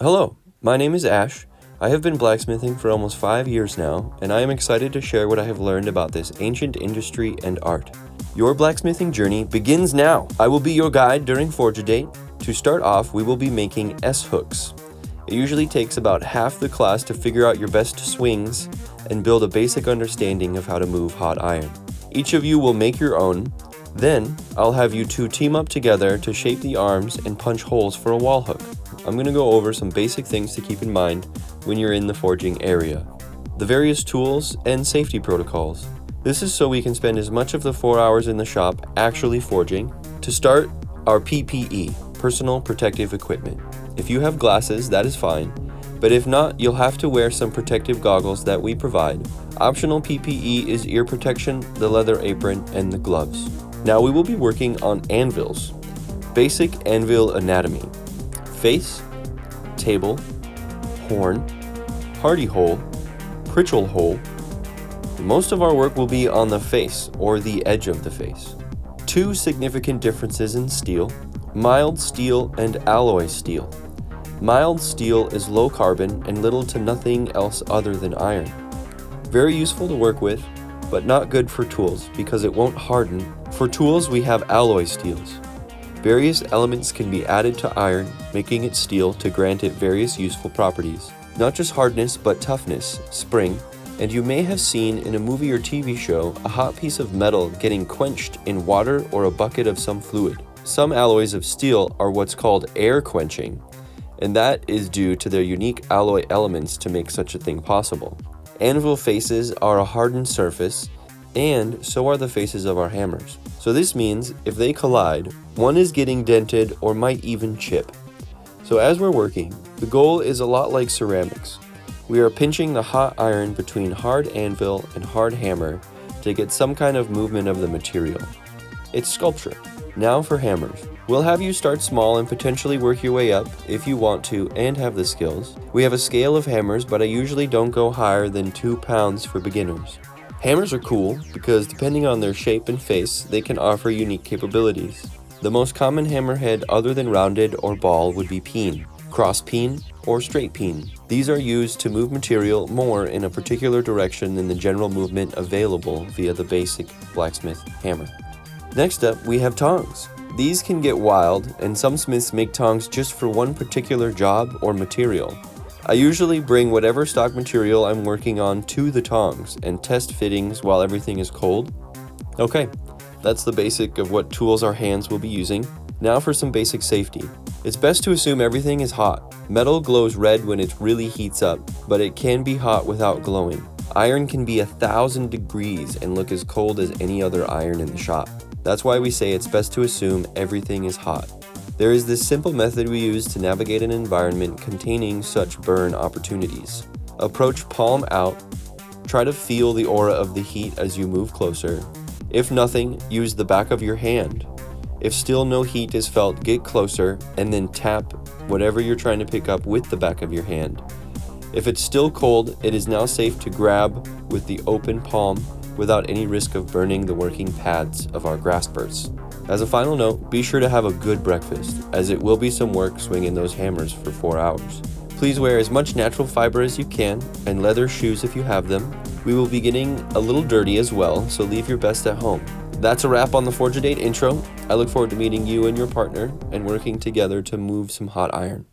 Hello, my name is Ash. I have been blacksmithing for almost 5 years now, and I am excited to share what I have learned about this ancient industry and art. Your blacksmithing journey begins now. I will be your guide during Forge a Date. To start off, we will be making S-hooks. It usually takes about half the class to figure out your best swings and build a basic understanding of how to move hot iron. Each of you will make your own. Then, I'll have you two team up together to shape the arms and punch holes for a wall hook. I'm going to go over some basic things to keep in mind when you're in the forging area. The various tools and safety protocols. This is so we can spend as much of the 4 hours in the shop actually forging. To start, our PPE, personal protective equipment. If you have glasses, that is fine, but if not, you'll have to wear some protective goggles that we provide. Optional PPE is ear protection, the leather apron, and the gloves. Now we will be working on anvils. Basic anvil anatomy. Face, table, horn, hardy hole, pritchel hole. Most of our work will be on the face or the edge of the face. Two significant differences in steel: mild steel and alloy steel. Mild steel is low carbon and little to nothing else other than iron. Very useful to work with, but not good for tools because it won't harden. For tools, we have alloy steels. Various elements can be added to iron, making it steel to grant it various useful properties. Not just hardness, but toughness, spring, and you may have seen in a movie or TV show a hot piece of metal getting quenched in water or a bucket of some fluid. Some alloys of steel are what's called air quenching, and that is due to their unique alloy elements to make such a thing possible. Anvil faces are a hardened surface, and so are the faces of our hammers. So this means if they collide, one is getting dented or might even chip. So as we're working, the goal is a lot like ceramics. We are pinching the hot iron between hard anvil and hard hammer to get some kind of movement of the material. It's sculpture. Now for hammers. We'll have you start small and potentially work your way up if you want to and have the skills. We have a scale of hammers, but I usually don't go higher than 2 pounds for beginners. Hammers are cool because depending on their shape and face, they can offer unique capabilities. The most common hammerhead other than rounded or ball would be peen, cross peen, or straight peen. These are used to move material more in a particular direction than the general movement available via the basic blacksmith hammer. Next up, we have tongs. These can get wild, and some smiths make tongs just for one particular job or material. I usually bring whatever stock material I'm working on to the tongs and test fittings while everything is cold. Okay, that's the basic of what tools our hands will be using. Now for some basic safety. It's best to assume everything is hot. Metal glows red when it really heats up, but it can be hot without glowing. Iron can be 1,000 degrees and look as cold as any other iron in the shop. That's why we say it's best to assume everything is hot. There is this simple method we use to navigate an environment containing such burn opportunities. Approach palm out. Try to feel the aura of the heat as you move closer. If nothing, use the back of your hand. If still no heat is felt, get closer and then tap whatever you're trying to pick up with the back of your hand. If it's still cold, it is now safe to grab with the open palm without any risk of burning the working pads of our graspers. As a final note, be sure to have a good breakfast, as it will be some work swinging those hammers for 4 hours. Please wear as much natural fiber as you can, and leather shoes if you have them. We will be getting a little dirty as well, so leave your best at home. That's a wrap on the Forge a Date intro. I look forward to meeting you and your partner, and working together to move some hot iron.